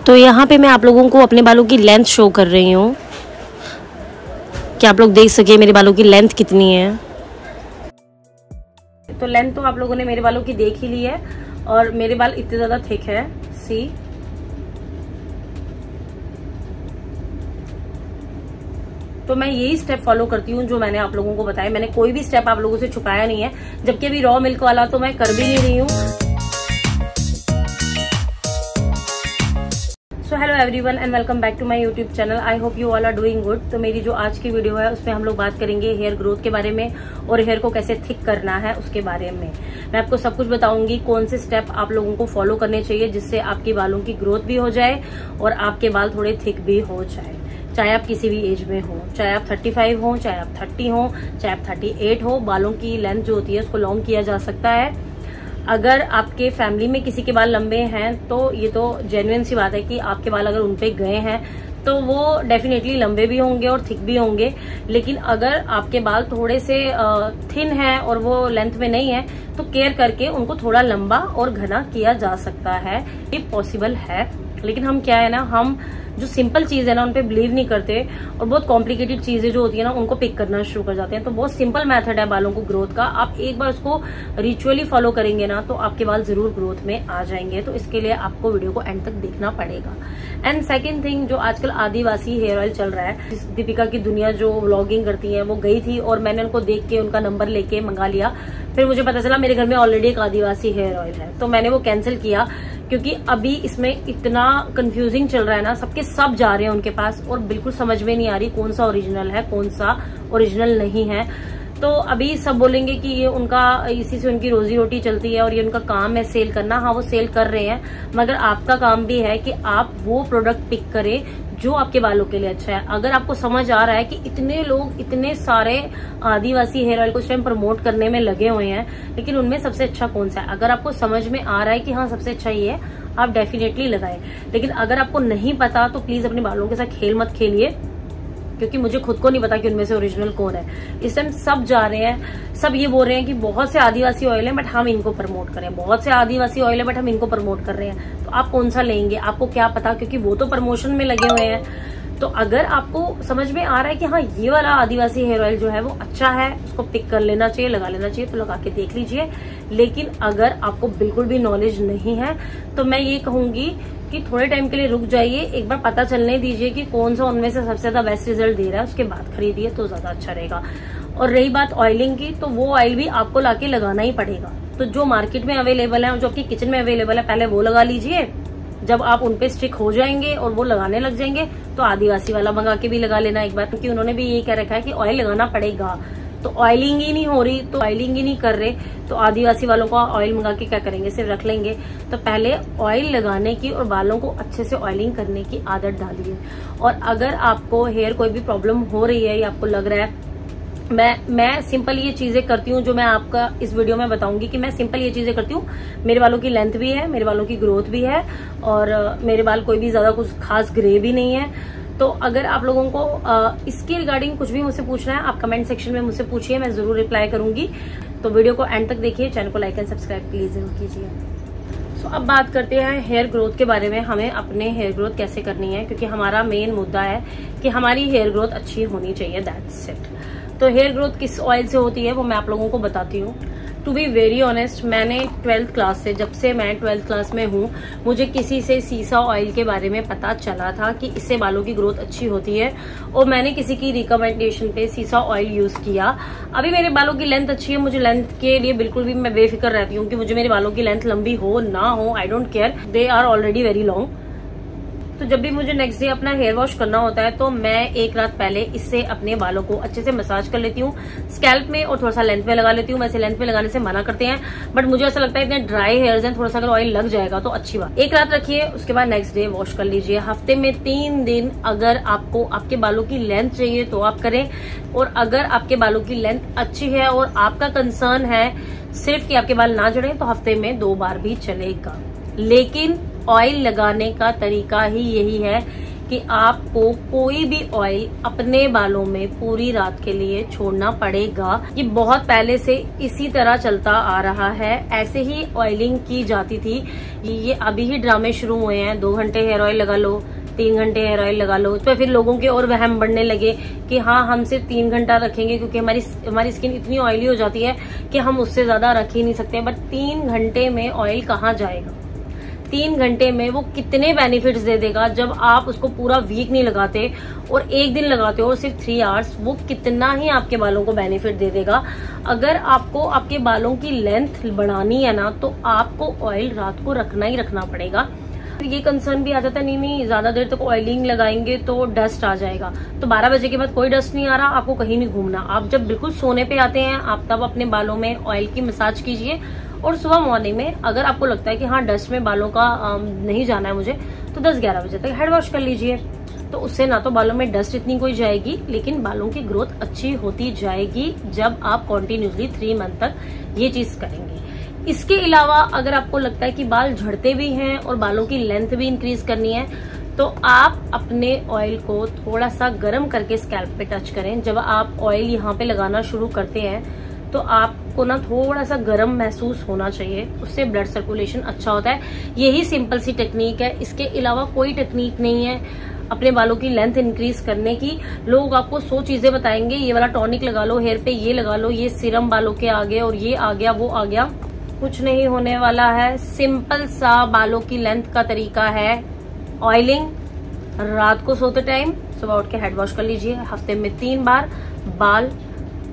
तो यहाँ पे मैं आप लोगों को अपने बालों की लेंथ शो कर रही हूँ कि आप लोग देख सके मेरे बालों की लेंथ कितनी है। तो लेंथ तो आप लोगों ने मेरे बालों की देख ही ली है और मेरे बाल इतने ज्यादा थिक है। सी तो मैं यही स्टेप फॉलो करती हूँ जो मैंने आप लोगों को बताया। मैंने कोई भी स्टेप आप लोगों से छुपाया नहीं है, जबकि अभी रॉ मिल्क वाला तो मैं कर भी नहीं रही हूँ। So hello everyone and welcome back to my YouTube channel. I hope you all are doing good. तो मेरी जो आज की वीडियो है उसमें हम लोग बात करेंगे हेयर ग्रोथ के बारे में और हेयर को कैसे थिक करना है उसके बारे में। मैं आपको सब कुछ बताऊंगी, कौन से स्टेप आप लोगों को फॉलो करने चाहिए जिससे आपके बालों की ग्रोथ भी हो जाए और आपके बाल थोड़े थिक भी हो जाए। चाहे आप किसी भी एज में हो, चाहे आप 35 हो, चाहे आप 30 हो, चाहे आप 38 हो, बालों की लेंथ जो होती है उसको लॉन्ग किया जा सकता है। अगर आपके फैमिली में किसी के बाल लंबे हैं तो ये तो जेन्युइन सी बात है कि आपके बाल अगर उन पे गए हैं तो वो डेफिनेटली लंबे भी होंगे और थिक भी होंगे। लेकिन अगर आपके बाल थोड़े से थिन हैं और वो लेंथ में नहीं है तो केयर करके उनको थोड़ा लंबा और घना किया जा सकता है। ये पॉसिबल है, लेकिन हम क्या है ना, हम जो सिंपल चीज है ना उन पे बिलीव नहीं करते और बहुत कॉम्प्लिकेटेड चीजें जो होती है ना उनको पिक करना शुरू कर जाते हैं। तो बहुत सिंपल मेथड है बालों को ग्रोथ का। आप एक बार उसको रिचुअली फॉलो करेंगे ना तो आपके बाल जरूर ग्रोथ में आ जाएंगे। तो इसके लिए आपको वीडियो को एंड तक देखना पड़ेगा। एंड सेकेंड थिंग, जो आजकल आदिवासी हेयर ऑयल चल रहा है, दीपिका की दुनिया जो व्लॉगिंग करती है वो गई थी और मैंने उनको देख के उनका नंबर लेके मंगा लिया। फिर मुझे पता चला मेरे घर में ऑलरेडी एक आदिवासी हेयर ऑयल है, तो मैंने वो कैंसिल किया क्योंकि अभी इसमें इतना कंफ्यूजिंग चल रहा है ना, सबके सब जा रहे हैं उनके पास और बिल्कुल समझ में नहीं आ रही कौन सा ओरिजिनल है कौन सा ओरिजिनल नहीं है। तो अभी सब बोलेंगे कि ये उनका इसी से उनकी रोजी रोटी चलती है और ये उनका काम है सेल करना। हाँ, वो सेल कर रहे हैं, मगर आपका काम भी है कि आप वो प्रोडक्ट पिक करें जो आपके बालों के लिए अच्छा है। अगर आपको समझ आ रहा है कि इतने लोग इतने सारे आदिवासी हेयर ऑयल को इस टाइम प्रमोट करने में लगे हुए हैं, लेकिन उनमें सबसे अच्छा कौन सा है, अगर आपको समझ में आ रहा है कि हाँ सबसे अच्छा ये है, आप डेफिनेटली लगाएं। लेकिन अगर आपको नहीं पता तो प्लीज अपने बालों के साथ खेल मत खेलिए, क्योंकि मुझे खुद को नहीं पता कि उनमें से ओरिजिनल कौन है। इस टाइम सब जा रहे हैं, सब ये बोल रहे हैं कि बहुत से आदिवासी ऑयल है बट हम इनको प्रमोट करें, बहुत से आदिवासी ऑयल है बट हम इनको प्रमोट कर रहे हैं। तो आप कौन सा लेंगे, आपको क्या पता, क्योंकि वो तो प्रमोशन में लगे हुए हैं। तो अगर आपको समझ में आ रहा है कि हाँ ये वाला आदिवासी हेयर ऑयल जो है वो अच्छा है, उसको पिक कर लेना चाहिए, लगा लेना चाहिए, तो लगा के देख लीजिए। लेकिन अगर आपको बिल्कुल भी नॉलेज नहीं है तो मैं ये कहूंगी कि थोड़े टाइम के लिए रुक जाइए, एक बार पता चलने दीजिए कि कौन सा उनमें से सबसे ज्यादा बेस्ट रिजल्ट दे रहा है, उसके बाद खरीदिए तो ज्यादा अच्छा रहेगा। और रही बात ऑयलिंग की, तो वो ऑयल भी आपको लाके लगाना ही पड़ेगा। तो जो मार्केट में अवेलेबल है और जो आपकी किचन में अवेलेबल है, पहले वो लगा लीजिए। जब आप उनपे स्टिक हो जाएंगे और वो लगाने लग जाएंगे तो आदिवासी वाला मंगा के भी लगा लेना एक बार, क्योंकि उन्होंने भी यही कह रखा है कि ऑयल लगाना पड़ेगा। तो ऑयलिंग ही नहीं हो रही, तो ऑयलिंग ही नहीं कर रहे तो आदिवासी वालों का ऑयल मंगा के क्या करेंगे, सिर्फ रख लेंगे। तो पहले ऑयल लगाने की और बालों को अच्छे से ऑयलिंग करने की आदत डालिए। और अगर आपको हेयर कोई भी प्रॉब्लम हो रही है या आपको लग रहा है, मैं सिंपल ये चीजें करती हूँ जो मैं आपका इस वीडियो में बताऊंगी कि मैं सिंपल ये चीजें करती हूँ। मेरे बालों की लेंथ भी है, मेरे बालों की ग्रोथ भी है और मेरे बाल कोई भी ज्यादा कुछ खास ग्रे भी नहीं है। तो अगर आप लोगों को इसके रिगार्डिंग कुछ भी मुझसे पूछना है, आप कमेंट सेक्शन में मुझसे पूछिए, मैं जरूर रिप्लाई करूंगी। तो वीडियो को एंड तक देखिए, चैनल को लाइक एंड सब्सक्राइब प्लीज जरूर कीजिए। तो अब बात करते हैं हेयर ग्रोथ के बारे में, हमें अपने हेयर ग्रोथ कैसे करनी है, क्योंकि हमारा मेन मुद्दा है कि हमारी हेयर ग्रोथ अच्छी होनी चाहिए, दैट्स इट। तो हेयर ग्रोथ किस ऑयल से होती है वो मैं आप लोगों को बताती हूँ। टू बी वेरी ऑनेस्ट, मैंने 12th क्लास से, जब से मैं 12th क्लास में हूँ, मुझे किसी से सीसा ऑयल के बारे में पता चला था कि इससे बालों की ग्रोथ अच्छी होती है और मैंने किसी की रिकमेंडेशन पे सीसा ऑयल यूज किया। अभी मेरे बालों की लेंथ अच्छी है, मुझे लेंथ के लिए बिल्कुल भी मैं बेफिक्र रहती हूँ कि मुझे मेरे बालों की लेंथ लंबी हो ना हो, I don't care, they are already very long. तो जब भी मुझे नेक्स्ट डे अपना हेयर वॉश करना होता है तो मैं एक रात पहले इससे अपने बालों को अच्छे से मसाज कर लेती हूँ, स्कैल्प में और थोड़ा सा लेंथ में लगा लेती हूँ। वैसे लेंथ में लगाने से मना करते हैं, बट मुझे ऐसा लगता है इतने ड्राई हेयर्स हैं, थोड़ा सा अगर ऑयल लग जाएगा तो अच्छी बात। एक रात रखिए, उसके बाद नेक्स्ट डे वॉश कर लीजिए। हफ्ते में 3 दिन अगर आपको आपके बालों की लेंथ चाहिए तो आप करें, और अगर आपके बालों की लेंथ अच्छी है और आपका कंसर्न है सिर्फ कि आपके बाल ना झड़े तो हफ्ते में 2 बार भी चलेगा। लेकिन ऑयल लगाने का तरीका ही यही है कि आपको कोई भी ऑयल अपने बालों में पूरी रात के लिए छोड़ना पड़ेगा। ये बहुत पहले से इसी तरह चलता आ रहा है, ऐसे ही ऑयलिंग की जाती थी। ये अभी ही ड्रामे शुरू हुए हैं, 2 घंटे हेयर ऑयल लगा लो, 3 घंटे हेयर ऑयल लगा लो। तो फिर लोगों के और वहम बढ़ने लगे कि हाँ हम सिर्फ 3 घंटा रखेंगे, क्योंकि हमारी स्किन इतनी ऑयली हो जाती है कि हम उससे ज्यादा रख ही नहीं सकते। बट 3 घंटे में ऑयल कहाँ जाएगा? 3 घंटे में वो कितने बेनिफिट्स दे देगा जब आप उसको पूरा वीक नहीं लगाते और एक दिन लगाते हो और सिर्फ 3 आवर्स, वो कितना ही आपके बालों को बेनिफिट दे देगा। अगर आपको आपके बालों की लेंथ बढ़ानी है ना, तो आपको ऑयल रात को रखना ही रखना पड़ेगा। ये कंसर्न भी आ जाता है, नहीं ज्यादा देर तक ऑयलिंग लगाएंगे तो डस्ट आ जाएगा। तो 12 बजे के बाद कोई डस्ट नहीं आ रहा, आपको कहीं नहीं घूमना। आप जब बिल्कुल सोने पे आते हैं, आप तब अपने बालों में ऑयल की मसाज कीजिए और सुबह मॉर्निंग में अगर आपको लगता है कि हाँ डस्ट में बालों का नहीं जाना है मुझे, तो 10-11 बजे तक हेड वॉश कर लीजिए। तो उससे ना तो बालों में डस्ट इतनी कोई जाएगी, लेकिन बालों की ग्रोथ अच्छी होती जाएगी जब आप कॉन्टिन्यूसली 3 मंथ तक ये चीज करेंगे। इसके अलावा अगर आपको लगता है कि बाल झड़ते भी हैं और बालों की लेंथ भी इंक्रीज करनी है, तो आप अपने ऑयल को थोड़ा सा गर्म करके स्कैल्प पे टच करें। जब आप ऑयल यहाँ पे लगाना शुरू करते हैं तो आपको ना थोड़ा सा गर्म महसूस होना चाहिए, उससे ब्लड सर्कुलेशन अच्छा होता है। यही सिंपल सी टेक्निक है, इसके अलावा कोई टेक्निक नहीं है अपने बालों की लेंथ इंक्रीज करने की। लोग आपको 100 चीजें बताएंगे, ये वाला टॉनिक लगा लो, हेयर पे ये लगा लो, ये सीरम बालों के आ गए और ये आ गया वो आ गया। कुछ नहीं होने वाला है। सिंपल सा बालों की लेंथ का तरीका है ऑयलिंग। रात को सोते टाइम सुबह उठ के हेड वॉश कर लीजिए, हफ्ते में 3 बार। बाल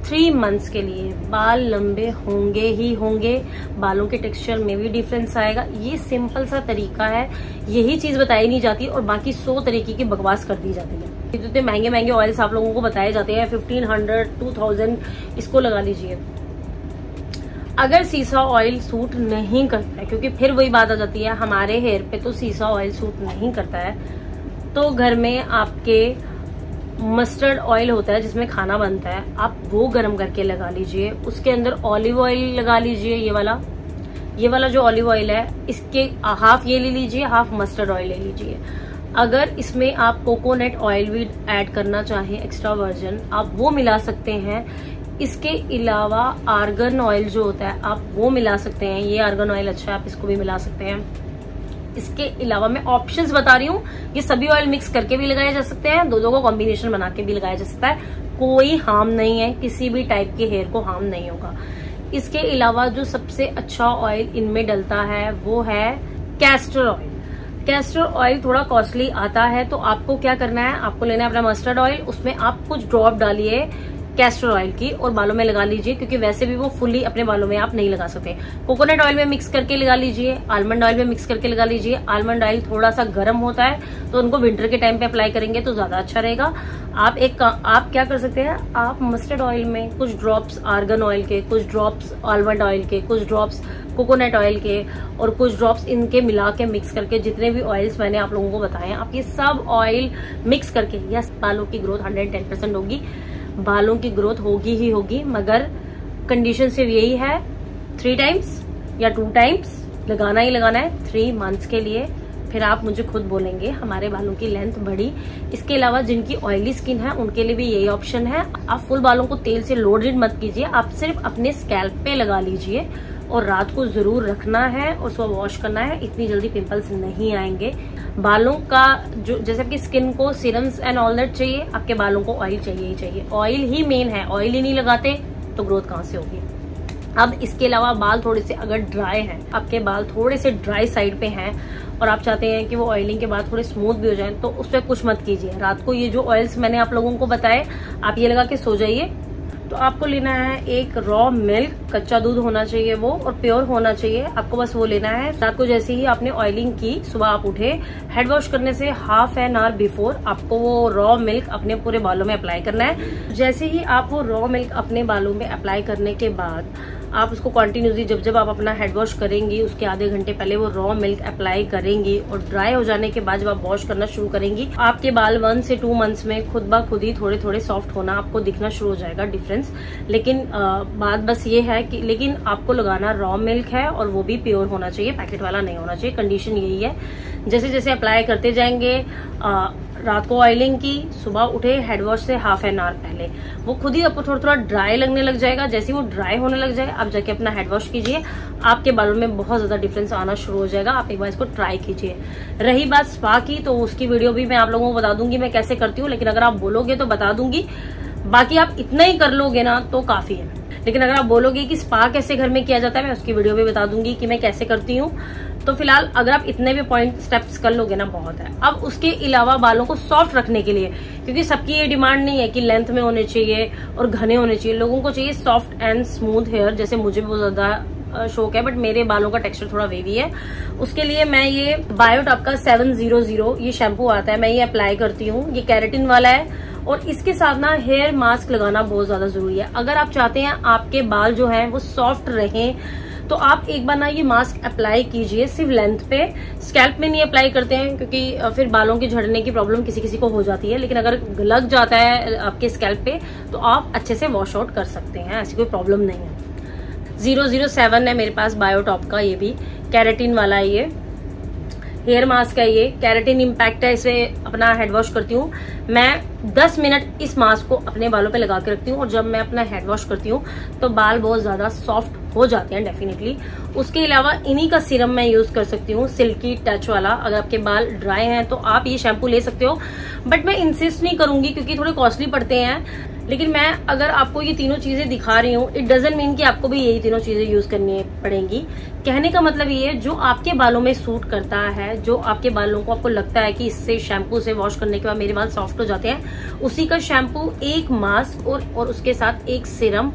3 मंथ्स के लिए बाल लंबे होंगे ही होंगे, बालों के टेक्सचर में भी डिफरेंस आएगा। ये सिंपल सा तरीका है, यही चीज बताई नहीं जाती और बाकी 100 तरीके की बकवास कर दी जाती है। इतने महंगे महंगे ऑयल्स आप लोगों को बताए जाते हैं, 1500, 2000, इसको लगा लीजिए। अगर सीसा ऑयल सूट नहीं करता है, क्योंकि फिर वही बात आ जाती है हमारे हेयर पे तो सीसा ऑयल सूट नहीं करता है, तो घर में आपके मस्टर्ड ऑयल होता है जिसमें खाना बनता है, आप वो गर्म करके लगा लीजिए। उसके अंदर ऑलिव ऑयल लगा लीजिए, ये वाला जो ऑलिव ऑयल है, इसके हाफ ये ले लीजिए, हाफ मस्टर्ड ऑयल ले लीजिए। अगर इसमें आप कोकोनट ऑयल भी ऐड करना चाहें एक्स्ट्रा वर्जन, आप वो मिला सकते हैं। इसके अलावा आर्गन ऑयल जो होता है आप वो मिला सकते हैं, ये आर्गन ऑयल अच्छा है, आप इसको भी मिला सकते हैं। इसके अलावा मैं ऑप्शंस बता रही हूँ, ये सभी ऑयल मिक्स करके भी लगाए जा सकते हैं, दो को कॉम्बिनेशन बना के भी लगाया जा सकता है, कोई हार्म नहीं है, किसी भी टाइप के हेयर को हार्म नहीं होगा। इसके अलावा जो सबसे अच्छा ऑयल इनमें डलता है वो है कैस्टर ऑयल। कैस्टर ऑयल थोड़ा कॉस्टली आता है, तो आपको क्या करना है, आपको लेना है अपना मस्टर्ड ऑयल, उसमें आप कुछ ड्रॉप डालिए कैस्टर ऑयल की और बालों में लगा लीजिए, क्योंकि वैसे भी वो फुल्ली अपने बालों में आप नहीं लगा सकते। कोकोनट ऑयल में मिक्स करके लगा लीजिए, आलमंड ऑयल में मिक्स करके लगा लीजिए। आलमंड ऑयल थोड़ा सा गर्म होता है, तो उनको विंटर के टाइम पे अप्लाई करेंगे तो ज्यादा अच्छा रहेगा। आप क्या कर सकते हैं, आप मस्टर्ड ऑयल में कुछ ड्रॉप्स आर्गन ऑयल के, कुछ ड्रॉप्स आलमंड ऑयल के, कुछ ड्रॉप्स कोकोनट ऑयल के और कुछ ड्रॉप्स इनके मिला के मिक्स करके, जितने भी ऑयल्स मैंने आप लोगों को बताए हैं, आप ये सब ऑयल मिक्स करके, यस बालों की ग्रोथ 110% होगी, बालों की ग्रोथ होगी ही होगी, मगर कंडीशन सिर्फ यही है 3 टाइम्स या 2 टाइम्स लगाना ही लगाना है 3 मंथ्स के लिए। फिर आप मुझे खुद बोलेंगे हमारे बालों की लेंथ बढ़ी। इसके अलावा जिनकी ऑयली स्किन है उनके लिए भी यही ऑप्शन है, आप फुल बालों को तेल से लोडेड मत कीजिए, आप सिर्फ अपने स्कैल्प पे लगा लीजिए और रात को जरूर रखना है और सुबह वॉश करना है, इतनी जल्दी पिंपल्स नहीं आएंगे। बालों का जो जैसे आपकी स्किन को सीरम्स एंड ऑल दैट चाहिए, आपके बालों को ऑयल चाहिए ही चाहिए, ऑयल ही मेन है, ऑयल ही नहीं लगाते तो ग्रोथ कहाँ से होगी। अब इसके अलावा बाल थोड़े से अगर ड्राई हैं, आपके बाल थोड़े से ड्राई साइड पे हैं और आप चाहते हैं कि वो ऑयलिंग के बाद थोड़े स्मूथ भी हो जाएं, तो उस पर कुछ मत कीजिए। रात को ये जो ऑयल्स मैंने आप लोगों को बताए, आप ये लगा के सो जाइए। तो आपको लेना है एक रॉ मिल्क, कच्चा दूध होना चाहिए वो और प्योर होना चाहिए, आपको बस वो लेना है। रात को जैसे ही आपने ऑयलिंग की, सुबह आप उठे, हेड वॉश करने से हाफ एन आवर बिफोर आपको वो रॉ मिल्क अपने पूरे बालों में अप्लाई करना है। जैसे ही आप वो रॉ मिल्क अपने बालों में अप्लाई करने के बाद आप उसको कंटिन्यूसली जब आप अपना हेड वॉश करेंगी उसके आधे घंटे पहले वो रॉ मिल्क अप्लाई करेंगी और ड्राई हो जाने के बाद जब आप वॉश करना शुरू करेंगी, आपके बाल 1 से 2 मंथ्स में खुद ब खुद ही थोड़े थोड़े सॉफ्ट होना आपको दिखना शुरू हो जाएगा डिफरेंस। लेकिन बात बस ये है कि लेकिन आपको लगाना रॉ मिल्क है और वो भी प्योर होना चाहिए, पैकेट वाला नहीं होना चाहिए, कंडीशन यही है। जैसे जैसे अप्लाई करते जाएंगे, रात को ऑयलिंग की, सुबह उठे हेड वॉश से हाफ एन आवर पहले, वो खुद ही आपको थोड़ा थोड़ा ड्राई लगने लग जाएगा। जैसे वो ड्राई होने लग जाए आप जाके अपना हेड वॉश कीजिए, आपके बालों में बहुत ज्यादा डिफरेंस आना शुरू हो जाएगा। आप एक बार इसको ट्राई कीजिए। रही बात स्पा की, तो उसकी वीडियो भी मैं आप लोगों को बता दूंगी मैं कैसे करती हूँ, लेकिन अगर आप बोलोगे तो बता दूंगी। बाकी आप इतना ही कर लोगे ना तो काफी है, लेकिन अगर आप बोलोगे कि स्पा कैसे घर में किया जाता है, मैं उसकी वीडियो भी बता दूंगी कि मैं कैसे करती हूँ। तो फिलहाल अगर आप इतने भी पॉइंट स्टेप्स कर लोगे ना बहुत है। अब उसके अलावा बालों को सॉफ्ट रखने के लिए, क्योंकि सबकी ये डिमांड नहीं है कि लेंथ में होने चाहिए और घने होने चाहिए, लोगों को चाहिए सॉफ्ट एंड स्मूथ हेयर, जैसे मुझे बहुत ज्यादा शौक है, बट मेरे बालों का टेक्सचर थोड़ा वेवी है। उसके लिए मैं ये बायोटॉप का 700 ये शैम्पू आता है, मैं ये अप्लाई करती हूँ। ये कैरेटिन वाला है और इसके साथ ना हेयर मास्क लगाना बहुत ज्यादा जरूरी है। अगर आप चाहते हैं आपके बाल जो है वो सॉफ्ट रहें, तो आप एक बार ना ये मास्क अप्लाई कीजिए, सिर्फ लेंथ पे, स्कैल्प में नहीं अप्लाई करते हैं क्योंकि फिर बालों के झड़ने की प्रॉब्लम किसी किसी को हो जाती है। लेकिन अगर लग जाता है आपके स्कैल्प पे तो आप अच्छे से वॉश आउट कर सकते हैं, ऐसी कोई प्रॉब्लम नहीं है। 007 है मेरे पास बायोटॉप का, ये भी कैरेटिन वाला है। ये हेयर मास्क है, ये कैरेटिन इम्पैक्ट है। इसे अपना हेड वॉश करती हूँ मैं 10 मिनट इस मास्क को अपने बालों पे लगा के रखती हूँ, और जब मैं अपना हेड वॉश करती हूँ तो बाल बहुत ज्यादा सॉफ्ट हो जाते हैं डेफिनेटली। उसके अलावा इन्हीं का सीरम मैं यूज कर सकती हूँ, सिल्की टच वाला। अगर आपके बाल ड्राई हैं तो आप ये शैम्पू ले सकते हो, बट मैं इंसिस्ट नहीं करूंगी क्योंकि थोड़े कॉस्टली पड़ते हैं। लेकिन मैं अगर आपको ये तीनों चीजें दिखा रही हूँ, इट डजंट मीन कि आपको भी यही तीनों चीजें यूज करनी पड़ेंगी। कहने का मतलब ये है, जो आपके बालों में सूट करता है, जो आपके बालों को आपको लगता है कि इससे शैम्पू से वॉश करने के बाद मेरे बाल सॉफ्ट हो जाते हैं, उसी का शैम्पू, एक मास्क और उसके साथ एक सीरम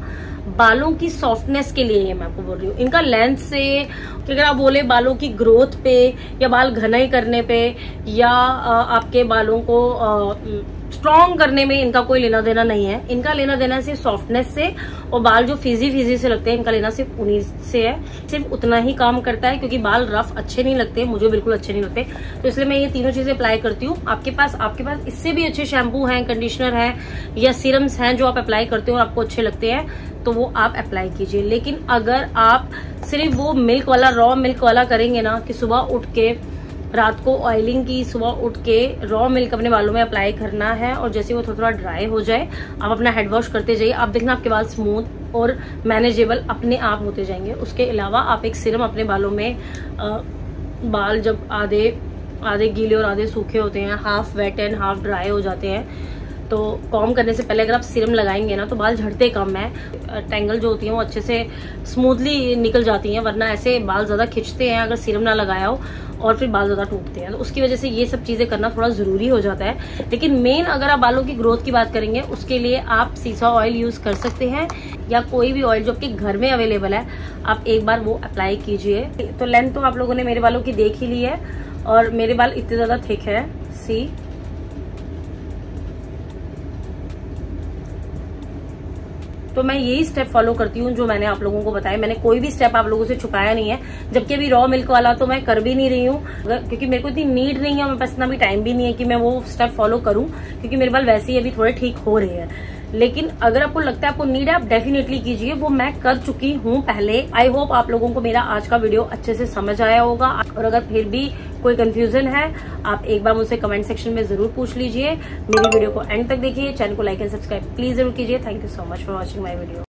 बालों की सॉफ्टनेस के लिए, ये मैं आपको बोल रही हूँ। इनका लेंथ से, अगर आप बोले बालों की ग्रोथ पे या बाल घनाई करने पे या आपके बालों को स्ट्रॉन्ग करने में इनका कोई लेना देना नहीं है। इनका लेना देना सिर्फ सॉफ्टनेस से, और बाल जो फिजी से लगते हैं इनका लेना सिर्फ उन्हीं से है। सिर्फ उतना ही काम करता है, क्योंकि बाल रफ अच्छे नहीं लगते, मुझे बिल्कुल अच्छे नहीं लगते, तो इसलिए मैं ये तीनों चीजें अप्लाई करती हूँ। आपके पास इससे भी अच्छे शैम्पू हैं, कंडीशनर है या सीरम्स हैं जो आप अप्लाई करते हो और आपको अच्छे लगते हैं, तो वो आप अप्लाई कीजिए। लेकिन अगर आप सिर्फ वो मिल्क वाला, रॉ मिल्क वाला करेंगे ना, कि सुबह उठ के रात को ऑयलिंग की, सुबह उठ के रॉ मिल्क अपने बालों में अप्लाई करना है, और जैसे वो थोड़ा थोड़ा ड्राई हो जाए आप अपना हेड वॉश करते जाइए, आप देखना आपके बाल स्मूथ और मैनेजेबल अपने आप होते जाएंगे। उसके अलावा आप एक सीरम अपने बालों में, बाल जब आधे गीले और आधे सूखे होते हैं, half wet and half dry हो जाते हैं, तो कॉम करने से पहले अगर आप सीरम लगाएंगे ना तो बाल झड़ते कम है, टेंगल जो होती है वो अच्छे से स्मूथली निकल जाती हैं, वरना ऐसे बाल ज्यादा खिंचते हैं अगर सीरम ना लगाया हो, और फिर बाल ज्यादा टूटते हैं। तो उसकी वजह से ये सब चीजें करना थोड़ा जरूरी हो जाता है। लेकिन मेन अगर आप बालों की ग्रोथ की बात करेंगे, उसके लिए आप सीसा ऑयल यूज कर सकते हैं, या कोई भी ऑयल जो आपके घर में अवेलेबल है, आप एक बार वो अप्लाई कीजिए। तो लेंथ तो आप लोगों ने मेरे बालों की देख ही ली है, और मेरे बाल इतने ज्यादा थिक है, सी। तो मैं यही स्टेप फॉलो करती हूँ जो मैंने आप लोगों को बताया। मैंने कोई भी स्टेप आप लोगों से छुपाया नहीं है, जबकि अभी रॉ मिल्क वाला तो मैं कर भी नहीं रही हूँ, क्योंकि मेरे को इतनी नीड नहीं है, मेरे पास इतना भी टाइम भी नहीं है कि मैं वो स्टेप फॉलो करूँ, क्योंकि मेरे बाल वैसे ही अभी थोड़े ठीक हो रहे हैं। लेकिन अगर आपको लगता है आपको नीड है, आप डेफिनेटली कीजिए, वो मैं कर चुकी हूँ पहले। आई होप आप लोगों को मेरा आज का वीडियो अच्छे से समझ आया होगा, और अगर फिर भी कोई कंफ्यूजन है आप एक बार मुझसे कमेंट सेक्शन में जरूर पूछ लीजिए। मेरी वीडियो को एंड तक देखिए, चैनल को लाइक एंड सब्सक्राइब प्लीज जरूर कीजिए। Thank you so much for watching my video.